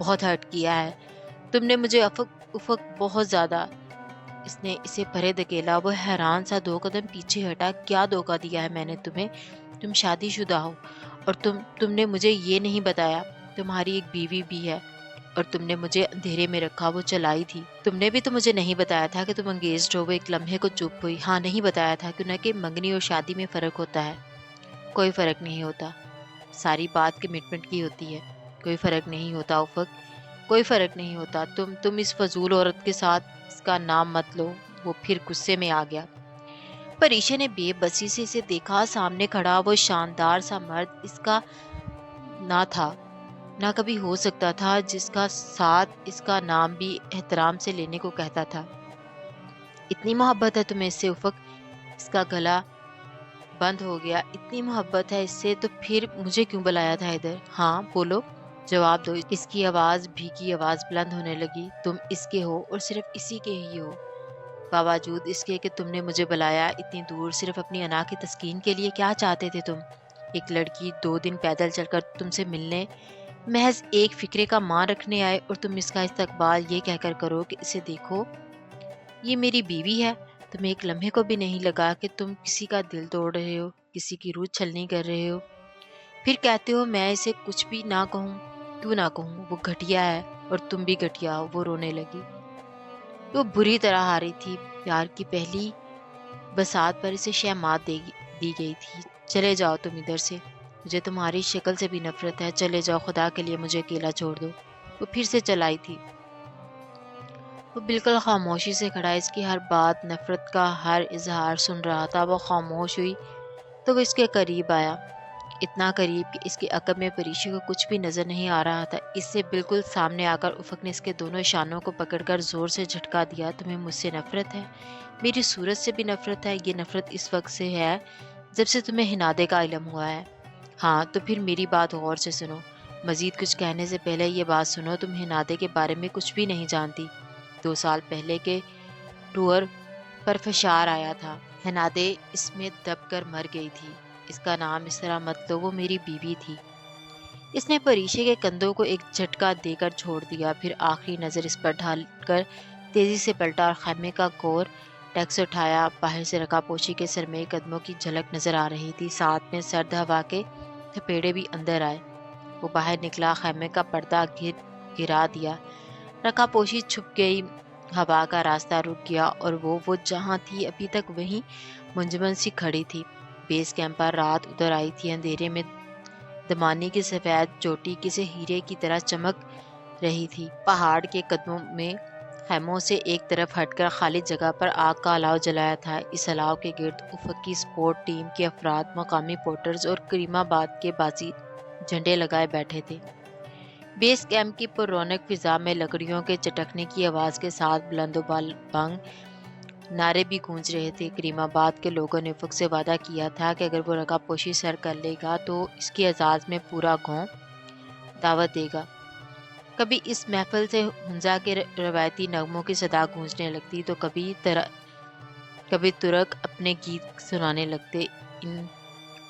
بہت ہرٹ کیا ہے تم نے مجھے، افق افق بہت زیادہ۔ اس نے اسے پرے دھکیلا، وہ حیران سا 2 قدم پیچھے ہٹا۔ کیا دھوکا دیا ہے میں نے تمہیں؟ تم شادی شدہ ہو اور تم نے مجھے یہ نہیں بتایا، تمہاری ایک بیوی بھی ہے اور تم نے مجھے اندھیرے میں رکھا، وہ چلائی تھی۔ تم نے بھی تو مجھے نہیں بتایا تھا کہ تم انگیجڈ ہو۔ وہ ایک لمحے کو چپ ہوئی۔ ہاں، نہیں بتایا تھا کہ منگنی اور شادی میں فرق ہوتا ہے۔ کوئی فرق نہیں ہوتا، ساری بات کمٹمنٹ کی ہوتی ہے۔ کوئی فرق نہیں ہوتا افق، کوئی فرق نہیں ہوتا۔ تم اس فضول عورت کے ساتھ اس کا نام مت لو۔ وہ پھر غصے میں آ گیا۔ پریشا نے بے بسی سے اسے دیکھا۔ سامنے کھڑا وہ شاندار سا مرد اس کا نہ تھا، نہ کبھی ہو سکتا تھا، جس کا ساتھ اس کا نام بھی احترام سے لینے کو کہتا تھا۔ اتنی محبت ہے تمہیں اس سے افق؟ اس کا گلا بند ہو گیا۔ اتنی محبت ہے اس سے تو پھر مجھے کیوں بلایا تھا ادھر؟ ہاں بولو، جواب دو۔ اس کی آواز، بھیگی آواز بلند ہونے لگی۔ تم اس کے ہو اور صرف اسی کے ہی ہو، باوجود اس کے کہ تم نے مجھے بلایا اتنی دور صرف اپنی انا کی تسکین کے لیے۔ کیا چاہتے تھے تم؟ ایک لڑکی 2 دن پیدل چل کر تم سے ملنے، محض ایک فکرے کا مان رکھنے آئے اور تم اس کا استقبال یہ کہہ کر کرو کہ اسے دیکھو یہ میری بیوی ہے۔ تمہیں ایک لمحے کو بھی نہیں لگا کہ تم کسی کا دل توڑ رہے ہو، کسی کی روح چھلنی کر رہے ہو؟ پھر کہتے ہو میں اسے کچھ بھی نہ کہوں۔ کیوں نہ کہوں؟ وہ گھٹیا ہے اور تم بھی گھٹیا ہو۔ وہ رونے لگی۔ وہ بری طرح ہاری تھی۔ پیار کی پہلی بساط پر اسے شہ مات دی گئی تھی۔ چلے جاؤ تم ادھر سے، مجھے تمہاری شکل سے بھی نفرت ہے۔ چلے جاؤ، خدا کے لیے مجھے اکیلا چھوڑ دو۔ وہ پھر سے چلائی تھی۔ وہ بالکل خاموشی سے کھڑا، اس کی ہر بات، نفرت کا ہر اظہار سن رہا تھا۔ وہ خاموش ہوئی تو وہ اس کے قریب آیا، اتنا قریب کہ اس کے عقب میں پریشی کو کچھ بھی نظر نہیں آ رہا تھا۔ اس سے بالکل سامنے آ کر افق نے اس کے دونوں شانوں کو پکڑ کر زور سے جھٹکا دیا۔ تمہیں مجھ سے نفرت ہے؟ میری صورت سے بھی نفرت ہے؟ یہ نفرت اس وقت سے ہے جب سے تمہیں ہنادے کا علم ہوا ہے؟ ہاں تو پھر میری بات غور سے سنو۔ مزید کچھ کہنے سے پہلے یہ بات سنو، تم ہنادے کے بارے میں کچھ بھی نہیں جانتی۔ 2 سال پہلے کے ٹور پر فشار آیا تھا، ہنادے اس میں دب کر مر گئی تھی۔ اس کا نام اس طرح مت لو، وہ میری بیوی تھی۔ اس نے پریشے کے کندھوں کو ایک جھٹکا دے کر چھوڑ دیا، پھر آخری نظر اس پر ڈال کر تیزی سے پلٹا اور خیمے کا گور ٹیکس اٹھایا۔ باہر سے رکا پوشی کے سرمئی قدموں کی جھلک نظر آ رہی تھی، ساتھ میں سرد ہوا کے تھپیڑے بھی اندر آئے۔ وہ باہر نکلا، خیمے کا پردہ گرا دیا، رکا پوشی چھپ گئی، ہوا کا راستہ رک گیا اور وہ جہاں تھی ابھی تک وہیں منجمد سی کھڑی تھی۔ بیس کیمپ پر رات اتر آئی تھی، اندھیرے میں دمانی کی سفید چوٹی کسی ہیرے کی طرح چمک رہی تھی۔ پہاڑ کے قدموں میں خیموں سے ایک طرف ہٹ کر خالی جگہ پر آگ کا الاؤ جلایا تھا۔ اس الاؤ کے گرد افق کی سپورٹ ٹیم کے افراد، مقامی پورٹرز اور کریم آباد کے بازی جھنڈے لگائے بیٹھے تھے۔ بیس کیمپ کی پر رونق فضا میں لکڑیوں کے چٹکنے کی آواز کے ساتھ بلند و بانگ نعرے بھی گونج رہے تھے۔ کریم آباد کے لوگوں نے افق سے وعدہ کیا تھا کہ اگر وہ رکا پوشی سر کر لے گا تو اس کی اعزاز میں پورا گاؤں دعوت دے گا۔ کبھی اس محفل سے ہنزا کے روایتی نغموں کی صدا گونجنے لگتی تو کبھی ترک اپنے گیت سنانے لگتے۔ ان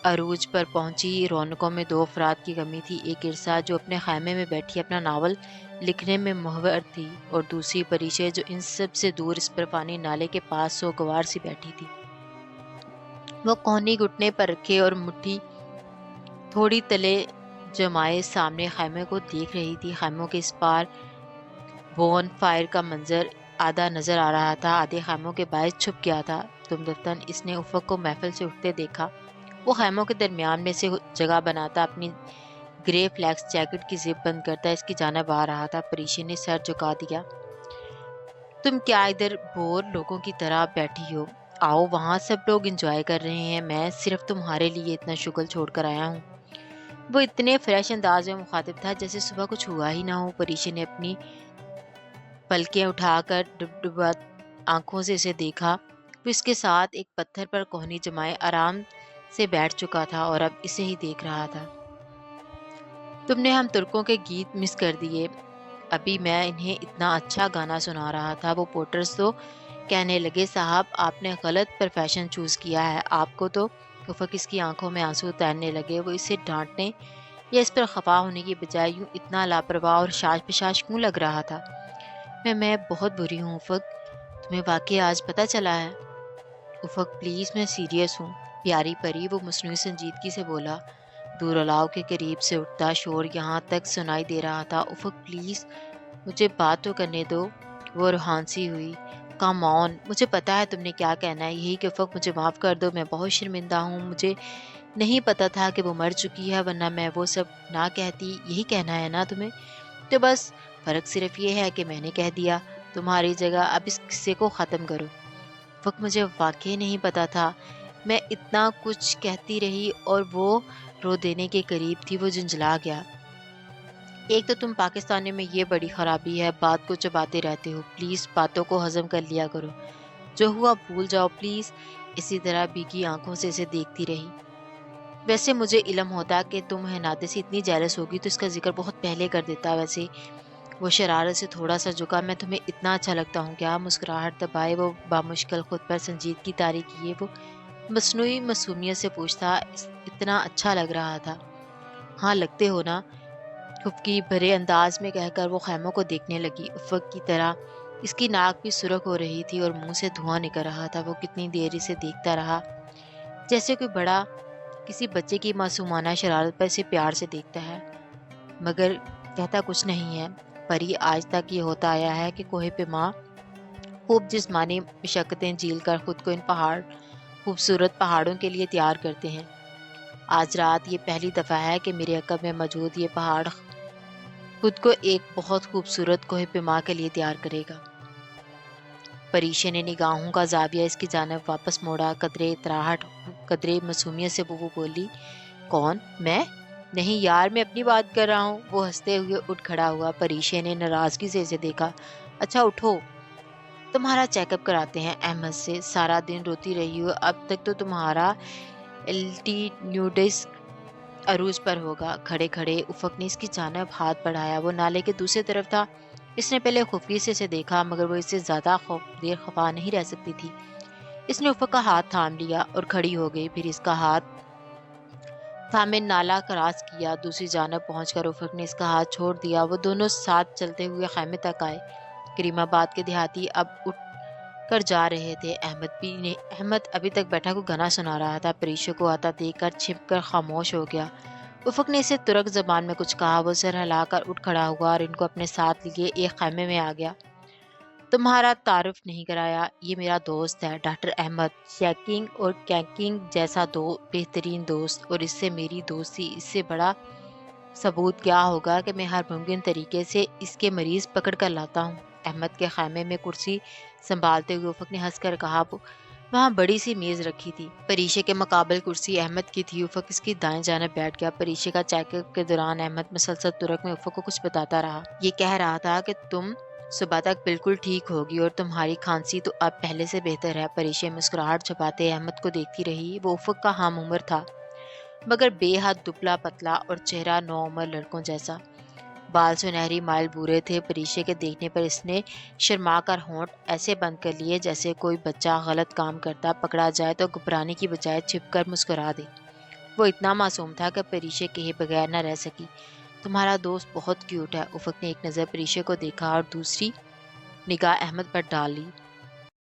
عروج پر پہنچی رونقوں میں 2 افراد کی کمی تھی، ایک ارسا جو اپنے خیمے میں بیٹھی اپنا ناول لکھنے میں محور تھی، اور دوسری پریشے جو ان سب سے دور اس برفانی نالے کے پاس سوگوار سی بیٹھی تھی۔ وہ کونی گھٹنے پر رکھے اور مٹھی تھوڑی تلے جمائے سامنے خیمے کو دیکھ رہی تھی۔ خیموں کے اس پار بون فائر کا منظر آدھا نظر آ رہا تھا، آدھے خیموں کے باعث چھپ گیا تھا۔ دفتن اس نے افق کو محفل سے اٹھتے دیکھا۔ وہ خیموں کے درمیان میں سے جگہ بناتا، اپنی گرے فلیکس جیکٹ کی زپ بند کرتا اس کی جانب آ رہا تھا۔ پریشی نے سر جھکا دیا۔ تم کیا ادھر بور لوگوں کی طرح بیٹھی ہو؟ آؤ، وہاں سب لوگ انجوائے کر رہے ہیں، میں صرف تمہارے لیے اتنا شغل چھوڑ کر آیا ہوں۔ وہ اتنے فریش انداز میں مخاطب تھا جیسے صبح کچھ ہوا ہی نہ ہو۔ پریشی نے اپنی پلکیں اٹھا کر ڈبڈبا آنکھوں سے اسے دیکھا۔ وہ اس کے ساتھ ایک پتھر پر کوہنی جمائے آرام سے بیٹھ چکا تھا اور اب اسے ہی دیکھ رہا تھا۔ تم نے ہم ترکوں کے گیت مس کر دیے، ابھی میں انہیں اتنا اچھا گانا سنا رہا تھا۔ وہ پورٹرز تو کہنے لگے صاحب آپ نے غلط پروفیشن چوز کیا ہے آپ کو تو۔ افق اس کی آنکھوں میں آنسو تیرنے لگے۔ وہ اسے ڈانٹنے یا اس پر خفا ہونے کی بجائے یوں اتنا لاپرواہ اور شاش پشاش کیوں لگ رہا تھا؟ میں بہت بری ہوں افق، تمہیں واقعی آج پتہ چلا ہے؟ افق پلیز، میں سیریس ہوں، پیاری پری، وہ مصنوعی سنجیدگی سے بولا۔ دور الاؤ کے قریب سے اٹھتا شور یہاں تک سنائی دے رہا تھا۔ افق پلیز مجھے بات تو کرنے دو۔ وہ روحان سی ہوئی۔ کم آن، مجھے پتا ہے تم نے کیا کہنا ہے، یہی کہ افق مجھے معاف کر دو، میں بہت شرمندہ ہوں، مجھے نہیں پتا تھا کہ وہ مر چکی ہے، ورنہ میں وہ سب نہ کہتی، یہی کہنا ہے نا تمہیں؟ تو بس فرق صرف یہ ہے کہ میں نے کہہ دیا، تمہاری جگہ اب اس قصے کو ختم کرو۔ وقت مجھے واقعی نہیں پتا تھا، میں اتنا کچھ کہتی رہی اور وہ رو دینے کے قریب تھی۔ وہ جھنجھلا گیا۔ ایک تو تم پاکستانی میں یہ بڑی خرابی ہے، بات کو چباتے رہتے ہو، پلیز باتوں کو ہضم کر لیا کرو، جو ہوا بھول جاؤ پلیز۔ اسی طرح بھیگی آنکھوں سے اسے دیکھتی رہی۔ ویسے مجھے علم ہوتا کہ تم نادے سے اتنی جیلس ہوگی تو اس کا ذکر بہت پہلے کر دیتا۔ ویسے وہ شرارت سے تھوڑا سا جھکا۔ میں تمہیں اتنا اچھا لگتا ہوں کیا؟ مسکراہٹ دبائے وہ بامشکل خود پر سنجیدگی طاری کیے وہ مصنوعی معصومیت سے پوچھتا۔ اتنا اچھا لگ رہا تھا؟ ہاں لگتے ہو نا، خفگی بھرے انداز میں کہہ کر وہ خیموں کو دیکھنے لگی۔ افق کی طرح اس کی ناک بھی سرخ ہو رہی تھی اور منہ سے دھواں نکل رہا تھا۔ وہ کتنی دیر اسے دیکھتا رہا، جیسے کوئی بڑا کسی بچے کی معصومانہ شرارت پر اسے پیار سے دیکھتا ہے، مگر کہتا کچھ نہیں ہے۔ پری، آج تک یہ ہوتا آیا ہے کہ کوہ پیما خوب جسمانی مشقتیں جھیل کر خود کو ان خوبصورت پہاڑوں کے لیے تیار کرتے ہیں۔ آج رات یہ پہلی دفعہ ہے کہ میرے عقب میں موجود یہ پہاڑ خود کو ایک بہت خوبصورت کوہ پیما کے لیے تیار کرے گا۔ پریشے نے نگاہوں کا زاویہ اس کی جانب واپس موڑا۔ قدرے اتراہٹ، قدرے معصومیت سے وہ بولی، کون؟ میں؟ نہیں یار، میں اپنی بات کر رہا ہوں۔ وہ ہنستے ہوئے اٹھ کھڑا ہوا۔ پریشے نے ناراضگی سے اسے دیکھا۔ اچھا اٹھو، تمہارا چیک اپ کراتے ہیں احمد سے، سارا دن روتی رہی ہو، اب تک تو تمہارا الٹیٹیوڈس عروج پر ہوگا۔ کھڑے کھڑے افق نے اس کی جانب ہاتھ بڑھایا۔ وہ نالے کے دوسری طرف تھا۔ اس نے پہلے خفگی سے اسے دیکھا، مگر وہ اس سے زیادہ دیر خفا نہیں رہ سکتی تھی۔ اس نے افق کا ہاتھ تھام لیا اور کھڑی ہو گئی، پھر اس کا ہاتھ تھامے نالا کراس کیا۔ دوسری جانب پہنچ کر افق نے اس کا ہاتھ چھوڑ دیا۔ وہ دونوں ساتھ چلتے ہوئے خیمے تک آئے۔ کریم آباد کے دیہاتی اب اٹھ کر جا رہے تھے۔ احمد ابھی تک بیٹھا کو گانا سنا رہا تھا۔ پریشے کو آتا دیکھ کر چھپ کر خاموش ہو گیا۔ افق نے اسے ترک زبان میں کچھ کہا۔ وہ سر ہلا کر اٹھ کھڑا ہوا اور ان کو اپنے ساتھ لیے ایک خیمے میں آ گیا۔ تمہارا تعارف نہیں کرایا، یہ میرا دوست ہے ڈاکٹر احمد، شیکنگ اور کینکنگ جیسا بہترین دوست، اور اس سے میری دوستی، اس سے بڑا ثبوت کیا ہوگا کہ میں ہر ممکن طریقے سے اس کے مریض پکڑ کر لاتا ہوں۔ احمد کے خیمے میں کرسی سنبھالتے ہوئے افق نے ہنس کر کہا۔ وہاں بڑی سی میز رکھی تھی، پریشے کے مقابل کرسی احمد کی تھی۔ افق اس کی دائیں جانب بیٹھ گیا۔ پریشے کا چیک اپ کے دوران احمد مسلسل ترک میں افق کو کچھ بتاتا رہا۔ یہ کہہ رہا تھا کہ تم صبح تک بالکل ٹھیک ہوگی اور تمہاری کھانسی تو اب پہلے سے بہتر ہے۔ پریشے مسکراہٹ چھپاتے احمد کو دیکھتی رہی۔ وہ افق کا ہم عمر تھا، مگر بے حد دبلا پتلا اور چہرہ نوعمر لڑکوں جیسا۔ بال سنہری مائل بورے تھے۔ پریشے کے دیکھنے پر اس نے شرما کر ہونٹ ایسے بند کر لیے جیسے کوئی بچہ غلط کام کرتا پکڑا جائے تو گھبرانے کی بجائے چھپ کر مسکرا دے۔ وہ اتنا معصوم تھا کہ پریشے کہے بغیر نہ رہ سکی۔ تمہارا دوست بہت کیوٹ ہے۔ افق نے ایک نظر پریشے کو دیکھا اور دوسری نگاہ احمد پر ڈال لی۔